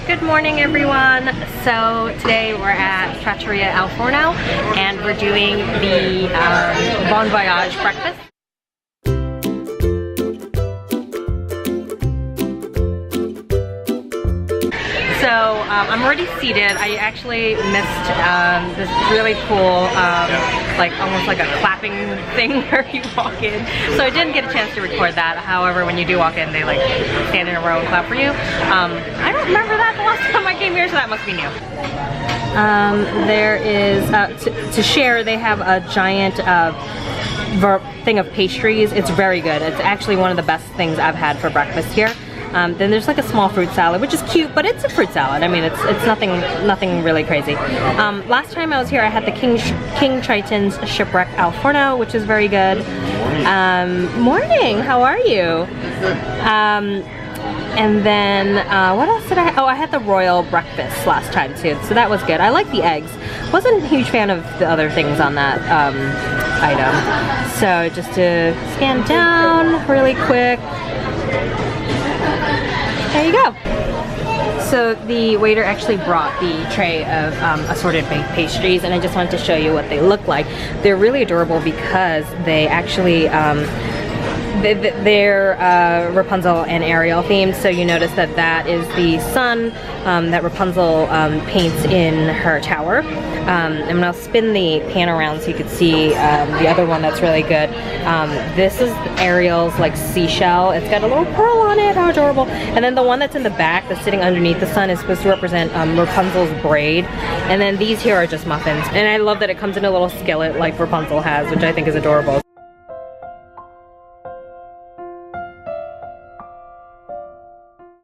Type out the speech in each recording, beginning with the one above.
Good morning, everyone. So today we're at Trattoria Al Forno and we're doing the Bon Voyage breakfast. So I'm already seated. I actually missed this really cool, like almost like a clapping thing where you walk in. So I didn't get a chance to record that. However, when you do walk in, they like stand in a row and clap for you. I don't remember that the last time I came here, so that must be new. There is, to share, they have a giant thing of pastries. It's very good. It's actually one of the best things I've had for breakfast here. Then there's like a small fruit salad, which is cute, but it's a fruit salad. I mean, it's nothing really crazy. Last time I was here, I had the King Triton's Shipwreck Al Forno, which is very good. Morning, how are you? And then what else did I? Oh, I had the royal breakfast last time too, so that was good. I like the eggs. Wasn't a huge fan of the other things on that item. So just to scan down really quick. There you go. So the waiter actually brought the tray of assorted baked pastries, and I just wanted to show you what they look like. They're really adorable because they actually they're Rapunzel and Ariel themed. So you notice that that is the sun that Rapunzel paints in her tower. And I'll spin the pan around so you can see the other one that's really good. This is Ariel's like seashell. It's got a little pearl on it, how adorable. And then the one that's in the back that's sitting underneath the sun is supposed to represent Rapunzel's braid. And then these here are just muffins. And I love that it comes in a little skillet like Rapunzel has, which I think is adorable.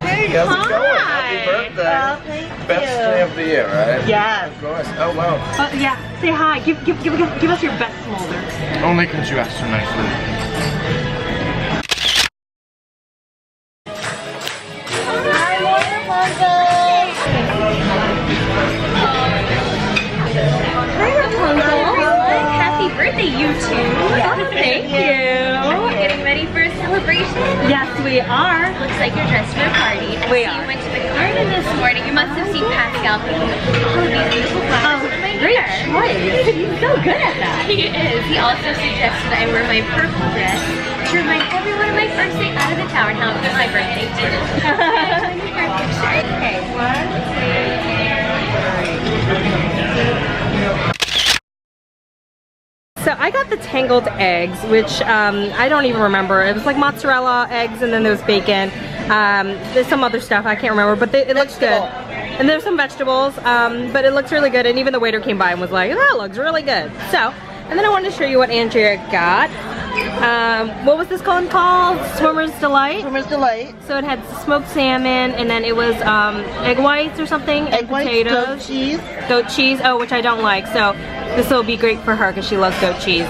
How's it going? Happy birthday. Well, thank Best you. day of the year, right? Yes. Of course. Oh, wow. Yeah, say hi. Give us your best smolder. Only because you asked so nicely. Hi, Rapunzel. Hi, Rapunzel. Happy birthday, you two. Oh, thank you. Getting ready for a celebration? Yes, we are. Looks like you're dressed for a party. I We see are. you went to the garden this morning. You must have seen Pascal picking all of these beautiful flowers with my Great hair. choice. He's so good at that. He is. He also suggested I wear my purple dress to remind everyone of my first day out of the tower and how it was my birthday too. Okay, 1, 2, 3. So I got the tangled eggs, which I don't even remember. It was like mozzarella eggs, and then there was bacon. There's some other stuff I can't remember, but it looks good. And there's some vegetables, but it looks really good. And even the waiter came by and was like, "That looks really good." So, and then I wanted to show you what Andrea got. What was this called? Swimmer's Delight. Swimmer's Delight. So it had smoked salmon, and then it was egg whites or something, and Egg whites, potatoes. goat cheese. Goat cheese, oh, which I don't like. So this will be great for her because she loves goat cheese.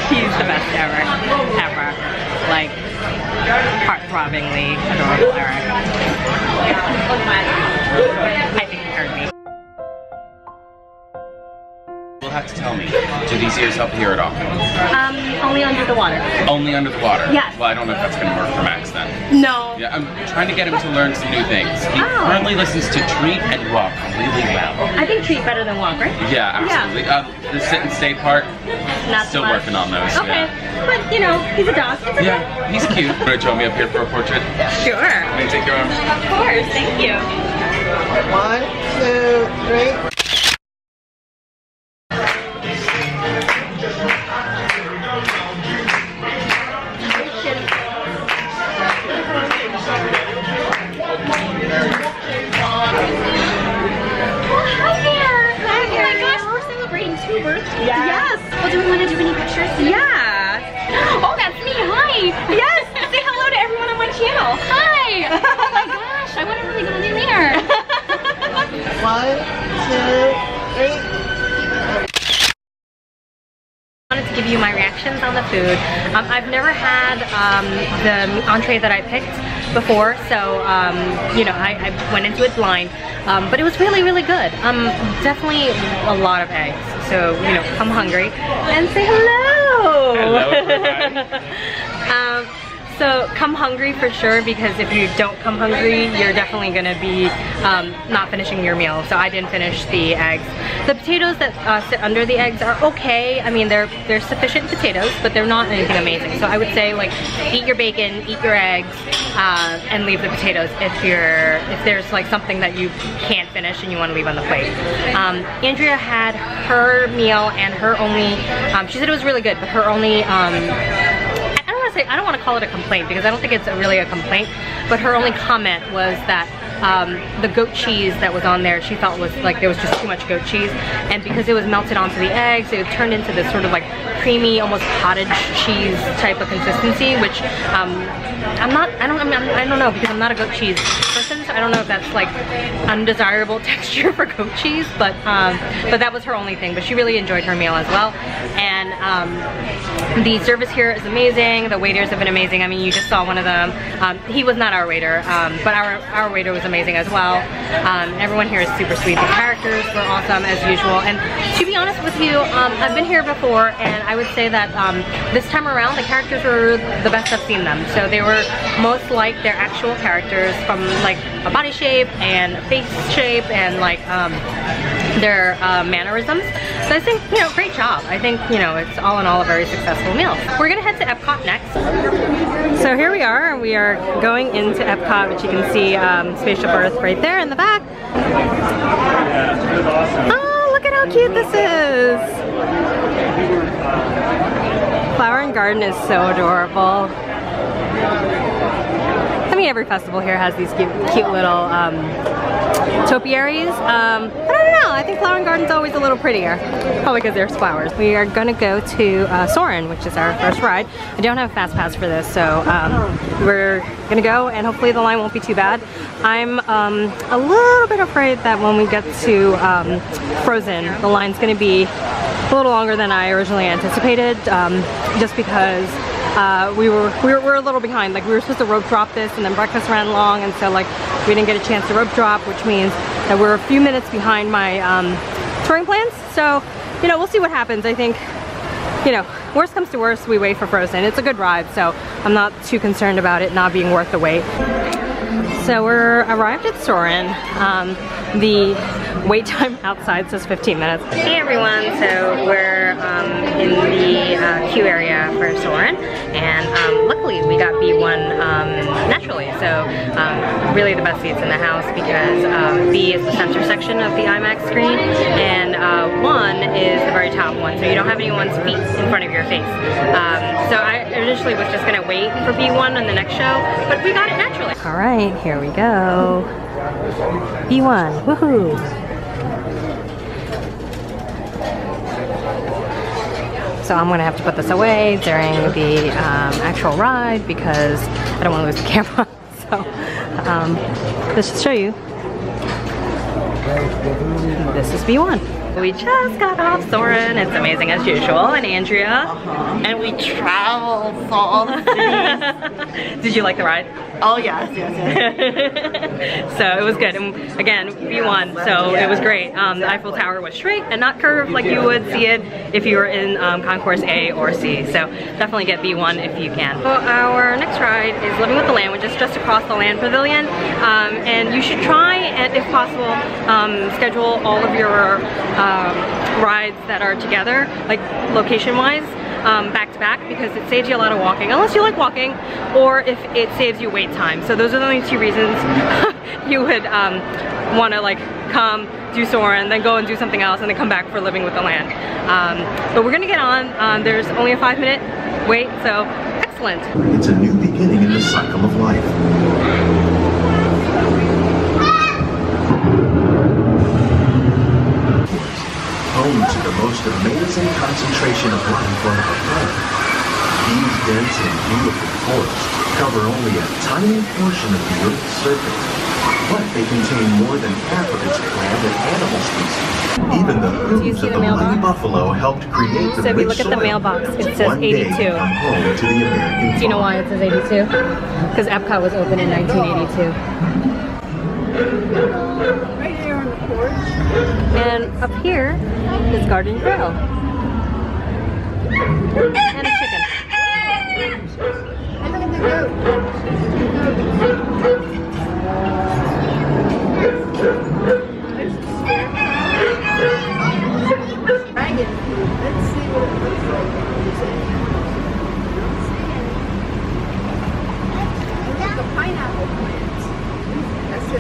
He's the best ever. Like, heart-throbbingly adorable Eric. I think he heard me. You'll have to tell me, do these ears help hear at all? Only under the water. Only under the water? Yes. Well, I don't know if that's going to work for Max then. No. Yeah, I'm trying to get him to learn some new things. He currently listens to Treat and Walk really well. I think treat better than walk, right? Yeah, absolutely. The sit and stay part, Not still so much. working on those. Okay, Yeah, but you know, he's a dog. yeah, he's cute. Want to join me up here for a portrait? Sure. Can I take your arm? Of course, thank you. 1, 2, 3. Yes. Well, do we want to do any pictures? Yeah. Oh, that's me. Hi. Yes. Say hello to everyone on my channel. Hi. Oh my gosh. I want to really go in there. 1, 2, 3. I wanted to give you my reactions on the food. I've never had the entree that I picked before, so you know, I went into it blind, but it was really, really good. Definitely a lot of eggs. so you know, come hungry and say hello. Hello, everybody. So come hungry for sure, because if you don't come hungry, you're definitely gonna be not finishing your meal. So I didn't finish the eggs. The potatoes that sit under the eggs are okay. I mean, they're sufficient potatoes, but they're not anything amazing. So I would say, like, eat your bacon, eat your eggs, and leave the potatoes if there's like something that you can't finish and you want to leave on the plate. Andrea had her meal and her only, she said it was really good, but her only, I don't want to call it a complaint, because I don't think it's really a complaint, but her only comment was that the goat cheese that was on there, she felt was like there was just too much goat cheese, and because it was melted onto the eggs, it turned into this sort of like creamy, almost cottage cheese type of consistency, which I don't know, because I'm not a goat cheese person, so I don't know if that's like undesirable texture for goat cheese, but that was her only thing. But she really enjoyed her meal as well, and the service here is amazing. The waiters have been amazing. I mean, you just saw one of them. He was not our waiter, but our waiter was amazing as well. Everyone here is super sweet. The characters were awesome as usual, and to be honest with you, I've been here before, and I would say that this time around the characters were the best I've seen them. So they were most like their actual characters, from like a body shape and a face shape and like their mannerisms. So I think, you know, great job. I think, you know, it's all in all a very successful meal. We're gonna head to Epcot next. So here we are going into Epcot, which you can see Spaceship Earth right there in the back. Oh, look at how cute this is. Flower and Garden is so adorable. I mean, every festival here has these cute little topiaries. But I don't know, I think Flower and Garden's always a little prettier. Probably because there's flowers. We are gonna go to Soarin', which is our first ride. I don't have a fast pass for this, so we're gonna go, and hopefully the line won't be too bad. I'm a little bit afraid that when we get to Frozen, the line's gonna be a little longer than I originally anticipated, just because we were a little behind. Like, we were supposed to rope drop this, and then breakfast ran long, and so like we didn't get a chance to rope drop, which means that we're a few minutes behind my touring plans. So, you know, we'll see what happens. I think, you know, worst comes to worst, we wait for Frozen. It's a good ride, so I'm not too concerned about it not being worth the wait. So we're arrived at Soarin'. The wait time outside says 15 minutes. Hey everyone, so we're in the queue area for Soarin', and luckily we got B1 naturally, so really the best seats in the house, because B is the center section of the IMAX screen, and 1 is the very top one, so you don't have anyone's feet in front of your face. So I initially was just gonna wait for B1 on the next show, but we got it naturally. All right, here we go. B1, woohoo! So I'm gonna have to put this away during the actual ride, because I don't want to lose the camera. So let's just show you. This is B1. We just got off Soarin'. It's amazing as usual. And Andrea. And we traveled to all the cities. Did you like the ride? Oh yes, yes, yes. So it was good. And again, B1, so it was great. The Eiffel Tower was straight and not curved like you would see it if you were in Concourse A or C. So definitely get B1 if you can. So our next ride is Living with the Land, which is just across the Land Pavilion. And you should try, and if possible, schedule all of your rides that are together, like location-wise, back to back, because it saves you a lot of walking, unless you like walking, or if it saves you wait time. So those are the only two reasons you would want to like come, do Soarin', then go and do something else, and then come back for Living with the Land. But we're gonna get on. There's only a 5-minute wait, so excellent. It's a new beginning in the cycle of life. Home to the most amazing concentration of rainfall on Earth. These dense and beautiful forests cover only a tiny portion of the Earth's surface, but they contain more than half of its plant and animal species. Even the hooves of the mighty buffalo helped create the So if you rich look at the soil. mailbox, it says One day 82. come home to the American Do you know farm. why it says 82? Because Epcot was opened in 1982. Right here. And up here is Garden Grill. And a chicken.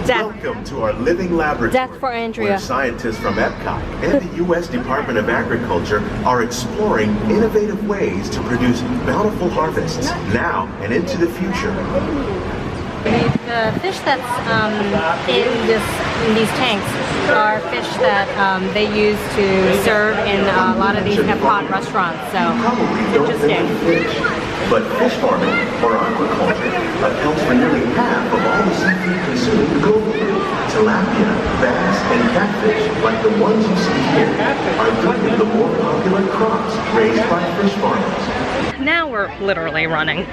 Welcome to our living laboratory. Death for Andrea. Where scientists from Epcot and the U.S. Department of Agriculture are exploring innovative ways to produce bountiful harvests now and into the future. The fish that's in these tanks are fish that they use to serve in a lot of these Epcot restaurants. So interesting. But fish farming, or aquaculture, accounts for nearly half of all the seafood consumed globally. Tilapia, bass, and catfish, like the ones you see here, are three of the more popular crops raised by fish farmers. Now we're literally running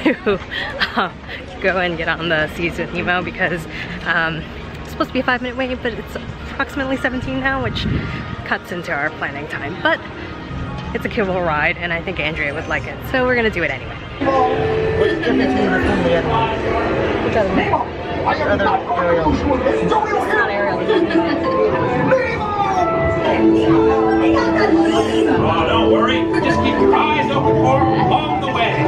to go and get on the Seas with Nemo because it's supposed to be a 5-minute wait, but it's approximately 17 now, which cuts into our planning time. But it's a cool ride, and I think Andrea would like it, so we're gonna do it anyway. What's the difference between the one and the other one? Which other one? Other Ariel. It's not Ariel. Oh, don't worry. Just keep your eyes open for them along the way.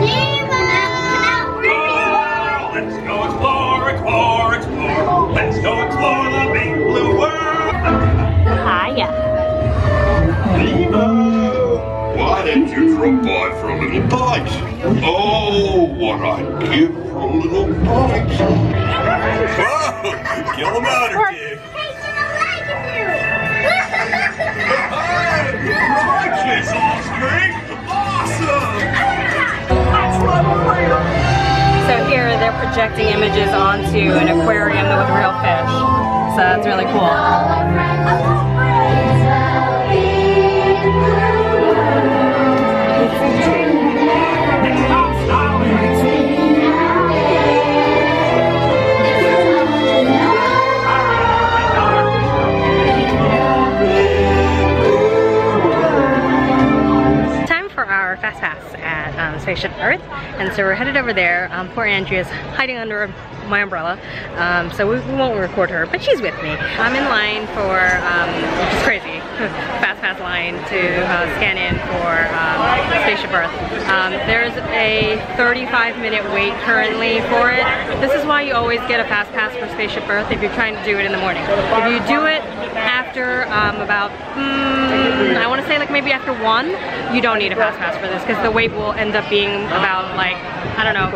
Oh, let's go explore, explore, explore. Let's go explore the big blue world. Hiya. Nemo, why didn't you drop by for a little bite? Oh, what I'd give for a little bite. Whoa, kill him out or two. Righteous offspring! Awesome! That's what I'm afraid of! So here they're projecting images onto an aquarium with real fish. So that's really cool. Fast pass at Spaceship Earth, and so we're headed over there. Poor Andrea's hiding under my umbrella, so we won't record her, but she's with me. I'm in line for, which is crazy, fast pass line to scan in for Spaceship Earth. There's a 35-minute wait currently for it. This is why you always get a fast pass for Spaceship Earth if you're trying to do it in the morning. If you do it after about, I want to say like maybe after 1, you don't need a fast pass for this because the wait will end up being about like, I don't know.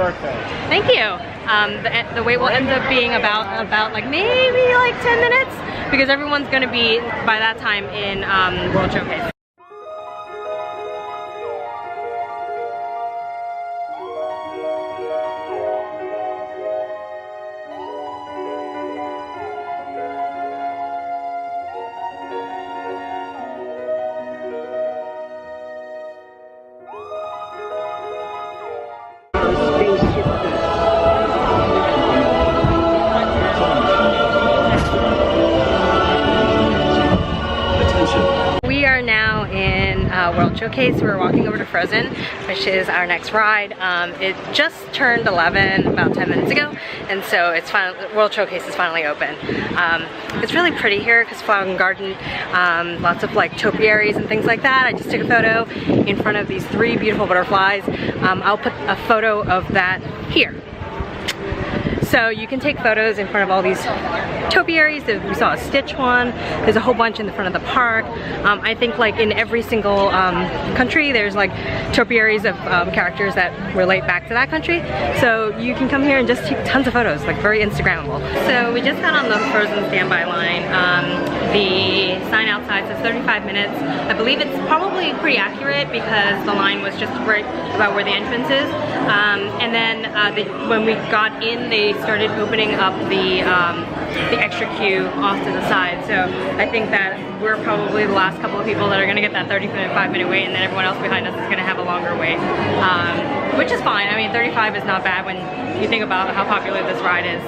Thank you. The wait will end up being about like maybe like 10 minutes because everyone's going to be by that time in World Showcase. We are now in World Showcase. We're walking over to Frozen, which is our next ride. It just turned 11 about 10 minutes ago, and so it's World Showcase is finally open. It's really pretty here because Flower Garden, lots of like topiaries and things like that. I just took a photo in front of these 3 beautiful butterflies. I'll put a photo of that here. So you can take photos in front of all these topiaries. We saw a Stitch one. There's a whole bunch in the front of the park. I think like in every single country there's like topiaries of characters that relate back to that country. So you can come here and just take tons of photos, like very Instagrammable. So we just got on the Frozen standby line. The sign outside says 35 minutes. I believe it's probably pretty accurate because the line was just right about where the entrance is. And then when we got in, they started opening up the extra queue off to the side. So I think that we're probably the last couple of people that are gonna get that 5-minute wait, and then everyone else behind us is gonna have a longer wait, which is fine. I mean, 35 is not bad when you think about how popular this ride is.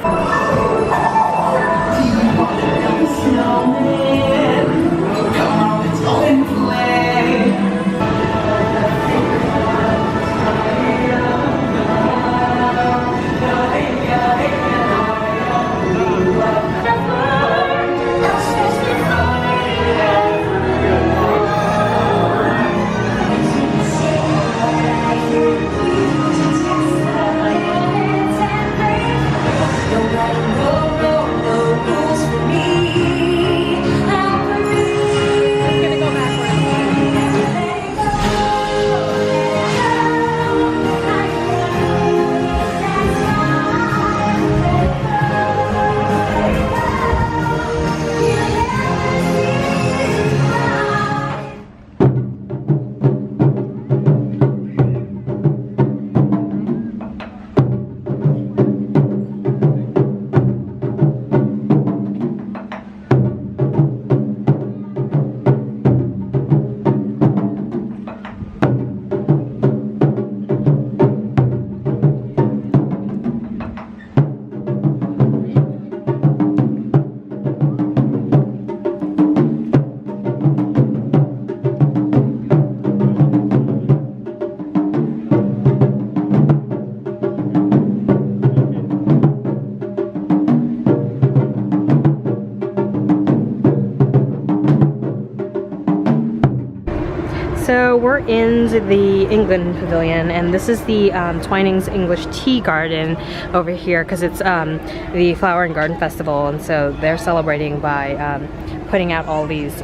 So we're in the England Pavilion, and this is the Twinings English Tea Garden over here because it's the Flower and Garden Festival, and so they're celebrating by putting out all these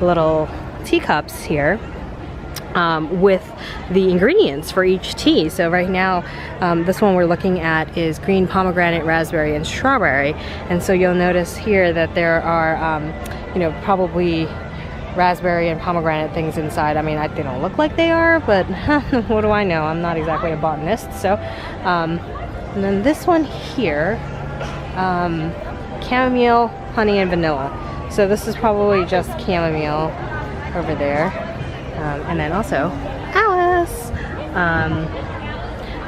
little teacups here with the ingredients for each tea. So right now, this one we're looking at is green pomegranate, raspberry, and strawberry, and so you'll notice here that there are, you know, probably raspberry and pomegranate things inside. I mean, they don't look like they are, but what do I know? I'm not exactly a botanist. So, and then this one here, chamomile, honey, and vanilla. So this is probably just chamomile over there. And then also Alice.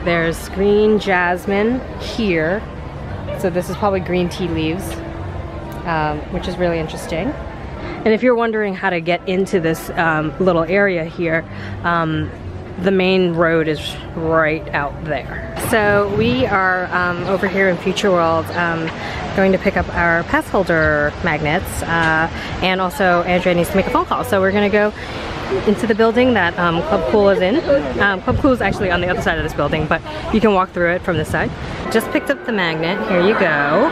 There's green jasmine here. So this is probably green tea leaves, which is really interesting. And if you're wondering how to get into this little area here, the main road is right out there. So we are over here in Future World going to pick up our pass holder magnets, and also Andrea needs to make a phone call. So we're gonna go into the building that Club Cool is in. Club Cool is actually on the other side of this building, but you can walk through it from this side. Just picked up the magnet. Here you go.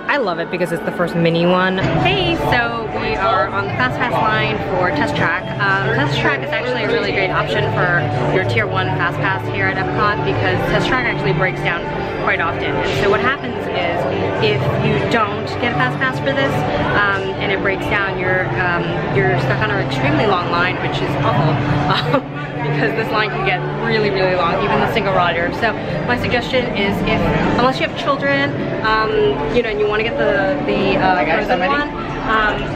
I love it because it's the first mini one. Hey, so we are on the Fast Pass line for Test Track. Test Track is actually a really great option for your Tier 1 Fast Pass here at Epcot because Test Track actually breaks down quite often. And so what happens is if you don't get a Fast Pass for this and it breaks down, you're stuck on an extremely long line, which is awful. Because this line can get really, really long, even the single rider. So my suggestion is, unless you have children, you know, and you want to get the frozen one,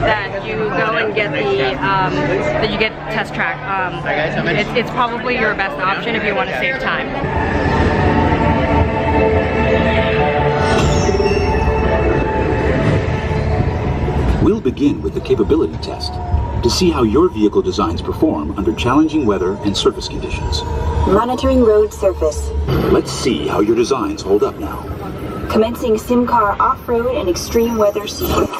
that you go and get that you get Test Track. It's probably your best option if you want to save time. We'll begin with the capability test to see how your vehicle designs perform under challenging weather and surface conditions. Monitoring road surface. Let's see how your designs hold up now. Commencing SimCar off-road and extreme weather sequence.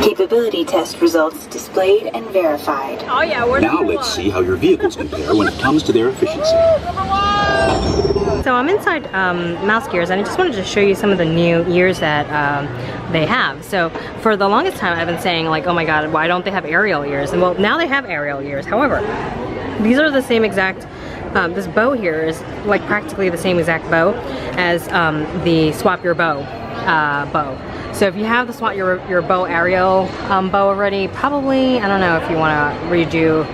Capability test results displayed and verified. Oh yeah, we're now let's see how your vehicles compare when it comes to their efficiency. So I'm inside Mouse Gears, and I just wanted to show you some of the new ears that they have. So for the longest time I've been saying, like, oh my god, why don't they have aerial ears? And well, now they have aerial ears. However, these are the same exact, this bow here is like practically the same exact bow as the Swap Your Bow bow. So if you have the Swap Your Bow aerial bow already, probably, I don't know if you want to redo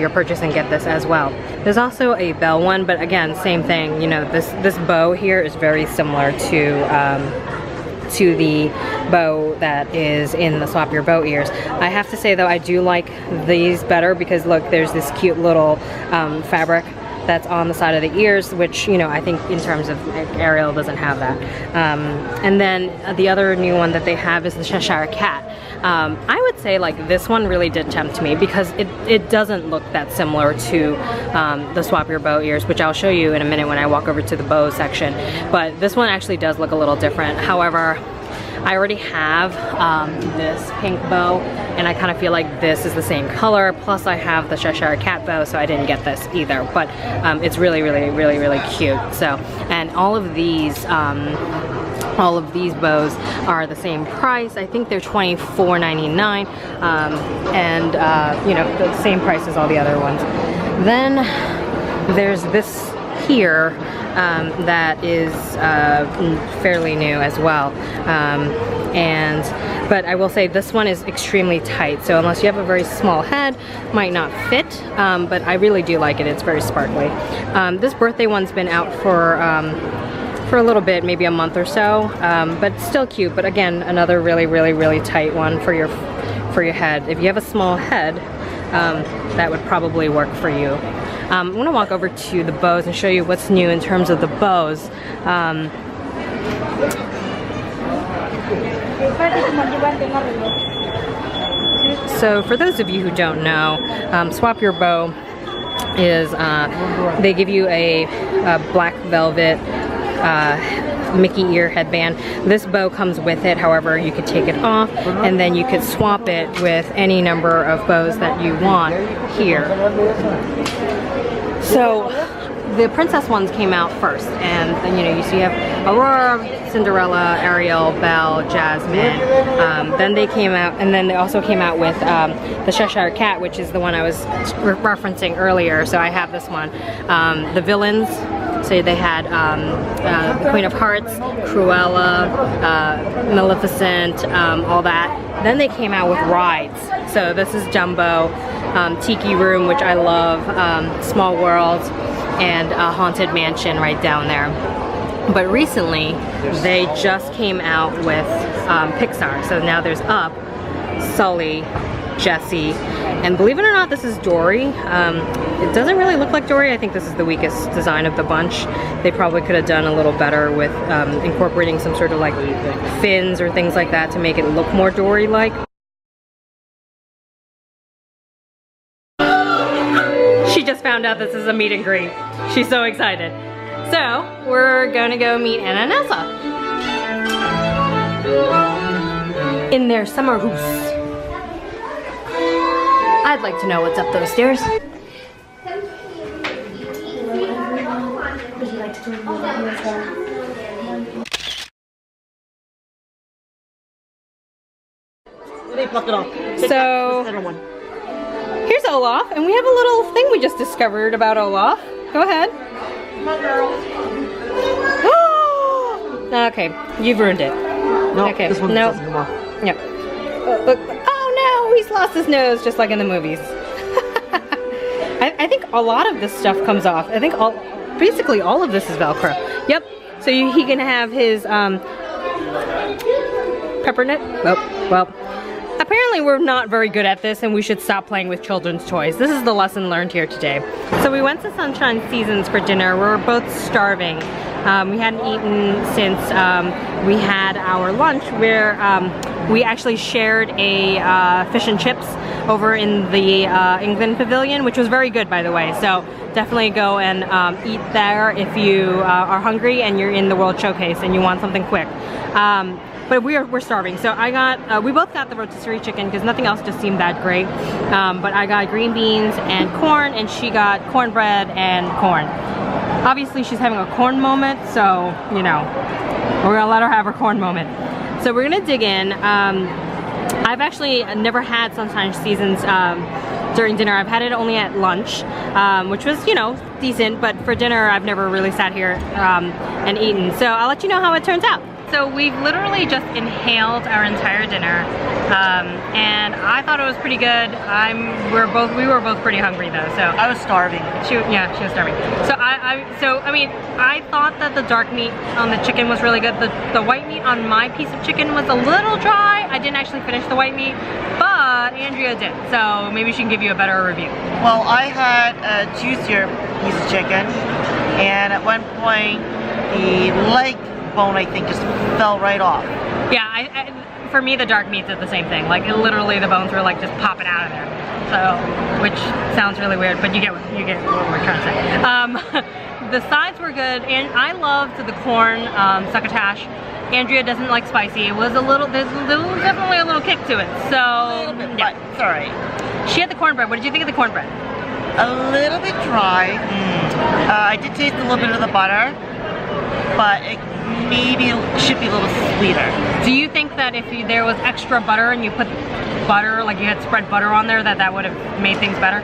your purchase and get this as well. There's also a bell one, but again, same thing. You know, this bow here is very similar to to the bow that is in the Swap Your Bow ears. I have to say though, I do like these better because look, there's this cute little fabric that's on the side of the ears, which, you know, I think in terms of Ariel doesn't have that. And then the other new one that they have is the Cheshire Cat. I would say like this one really did tempt me because it doesn't look that similar to the Swap Your Bow ears, which I'll show you in a minute when I walk over to the bow section. But this one actually does look a little different. However, I already have this pink bow, and I kind of feel like this is the same color. Plus I have the Cheshire Cat bow, so I didn't get this either. But it's really, really, really, really cute. So, and all of these bows are the same price. I think they're $24.99, and you know, the same price as all the other ones. Then there's this here that is fairly new as well, but I will say this one is extremely tight, so unless you have a very small head, might not fit, but I really do like it. It's very sparkly. This birthday one's been out for a little bit, maybe a month or so, but still cute. But again, another really, really, really tight one for your head. If you have a small head, that would probably work for you. I'm gonna walk over to the bows and show you what's new in terms of the bows. So for those of you who don't know, Swap Your Bow is, they give you a black velvet Mickey ear headband. This bow comes with it, however you could take it off and then you could swap it with any number of bows that you want here. So the princess ones came out first, and you know, you see you have Aurora, Cinderella, Ariel, Belle, Jasmine. Then they came out, and then they also came out with the Cheshire Cat, which is the one I was referencing earlier. So I have this one. The villains. So they had the Queen of Hearts, Cruella, Maleficent, all that. Then they came out with rides. So this is Jumbo, Tiki Room, which I love, Small World, and Haunted Mansion right down there. But recently, they just came out with Pixar. So now there's Up, Sully, Jessie, and believe it or not, this is Dory. It doesn't really look like Dory. I think this is the weakest design of the bunch. They probably could have done a little better with incorporating some sort of like fins or things like that to make it look more Dory-like. She just found out this is a meet and greet. She's so excited. So we're gonna go meet Anna and Nessa in their summer house. I'd like to know what's up those stairs. Would you like to join me? They plucked it off. So here's Olaf, and we have a little thing we just discovered about Olaf. Go ahead. Come on, girl. Okay, you've ruined it. No, okay, this one no. doesn't come off. Yep. Look. Oh no, he's lost his nose just like in the movies. I think a lot of this stuff comes off. I think basically all of this is Velcro. Yep. So he can have his peppermint. Well, apparently we're not very good at this and we should stop playing with children's toys. This is the lesson learned here today. So we went to Sunshine Seasons for dinner. We were both starving. We hadn't eaten since we had our lunch, where we actually shared a fish and chips over in the England Pavilion, which was very good, by the way. So definitely go and eat there if you are hungry and you're in the World Showcase and you want something quick. But we're starving, so I got, we both got the rotisserie chicken because nothing else just seemed that great. But I got green beans and corn, and she got cornbread and corn. Obviously she's having a corn moment, so, you know, we're gonna let her have her corn moment. So we're gonna dig in. I've actually never had Sunshine Seasons during dinner. I've had it only at lunch, which was, you know, decent, but for dinner I've never really sat here and eaten. So I'll let you know how it turns out. So we've literally just inhaled our entire dinner, and I thought it was pretty good. We were both pretty hungry though. So I was starving. She was starving. So I mean, I thought that the dark meat on the chicken was really good. The white meat on my piece of chicken was a little dry. I didn't actually finish the white meat, but Andrea did. So maybe she can give you a better review. Well, I had a juicier piece of chicken, and at one point the leg bone, I think, just fell right off. Yeah, for me the dark meat did the same thing. Like literally the bones were like just popping out of there. So, which sounds really weird, but you get what we're trying to say. The sides were good, and I loved the corn succotash. Andrea doesn't like spicy. It was there's definitely a little kick to it. So, A little bit, yeah, it's all right. She had the cornbread. What did you think of the cornbread? A little bit dry. I did taste a little bit of the butter, but it maybe should be a little sweeter. Do you think that if there was extra butter and you put butter, like you had spread butter on there, that would have made things better?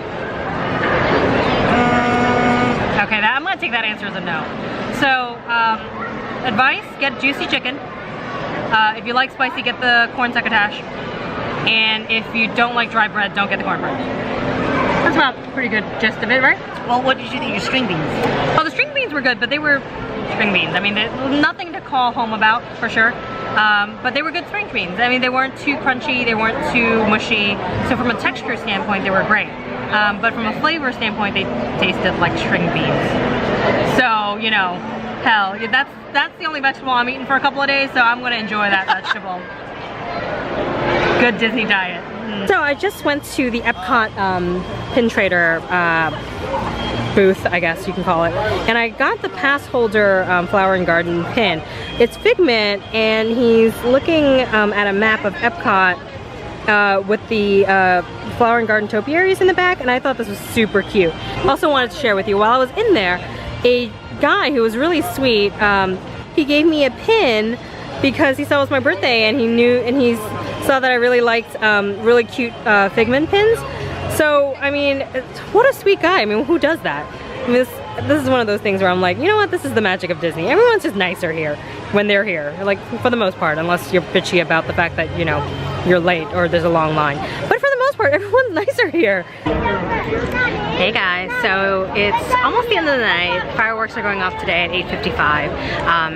Okay, I'm gonna take that answer as a no. So, advice, get juicy chicken. If you like spicy, get the corn succotash. And if you don't like dry bread, don't get the cornbread. That's about a pretty good gist of it, right? Well, what did you think of your string beans? Oh, the string beans were good, but they were string beans. I mean, nothing to call home about, for sure. But they were good string beans. I mean, they weren't too crunchy, they weren't too mushy. So from a texture standpoint, they were great. But from a flavor standpoint, they tasted like string beans. So, you know, hell, that's the only vegetable I'm eating for a couple of days, so I'm gonna enjoy that vegetable. Good Disney diet. So I just went to the Epcot Pin Trader booth, I guess you can call it, and I got the pass holder flower and garden pin. It's Figment, and he's looking at a map of Epcot with the flower and garden topiaries in the back, and I thought this was super cute. Also wanted to share with you, while I was in there, a guy who was really sweet, he gave me a pin because he saw it was my birthday, and he saw that I really liked really cute Figment pins. So, I mean, what a sweet guy. I mean, who does that? I mean, this is one of those things where I'm like, you know what, this is the magic of Disney. Everyone's just nicer here when they're here, like, for the most part, unless you're bitchy about the fact that, you know, you're late or there's a long line. But for the most part, everyone's nicer here. Hey guys, so it's almost the end of the night. Fireworks are going off today at 8:55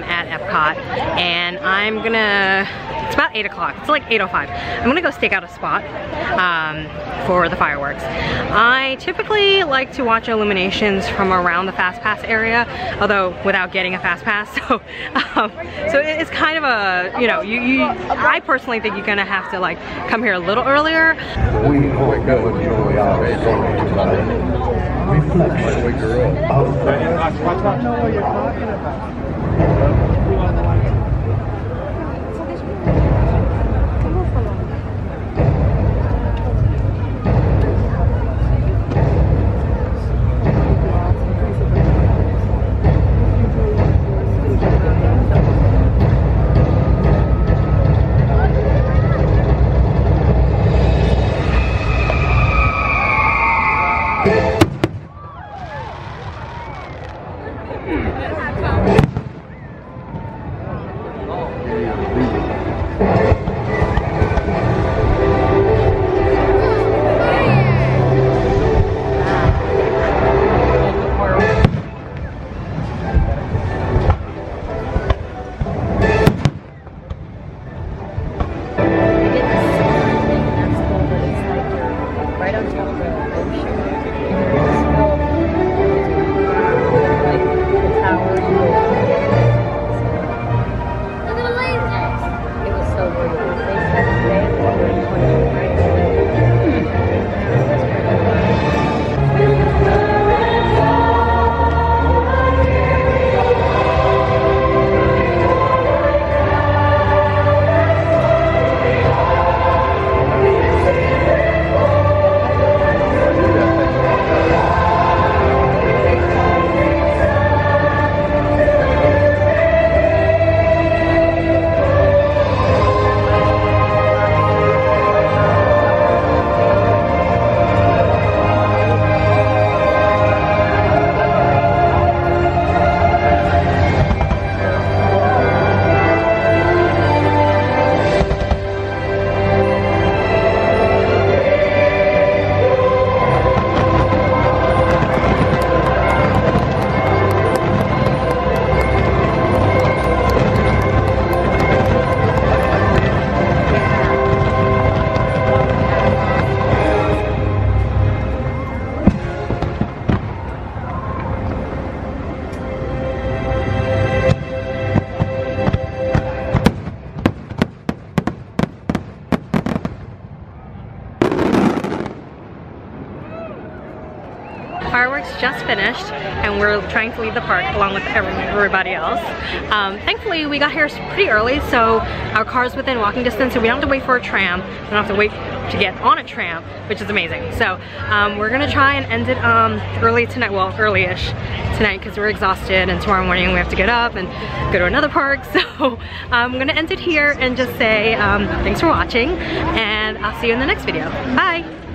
at Epcot, and I'm gonna, it's about 8 o'clock, it's like 8:05. I'm gonna go stake out a spot for the fireworks. I typically like to watch illuminations from around the Fast Pass area, although without getting a Fast Pass, so it's kind of a, you know, I personally think you're gonna have to like come here a little earlier. We hope you enjoy our reflection of I know what you're talking about. finished and we're trying to leave the park along with everybody else. Thankfully, we got here pretty early, so our car's within walking distance, so we don't have to wait for a tram. We don't have to wait to get on a tram, which is amazing. So we're gonna try and end it early tonight, well, early-ish tonight, because we're exhausted, and tomorrow morning we have to get up and go to another park. So I'm gonna end it here and just say thanks for watching, and I'll see you in the next video. Bye!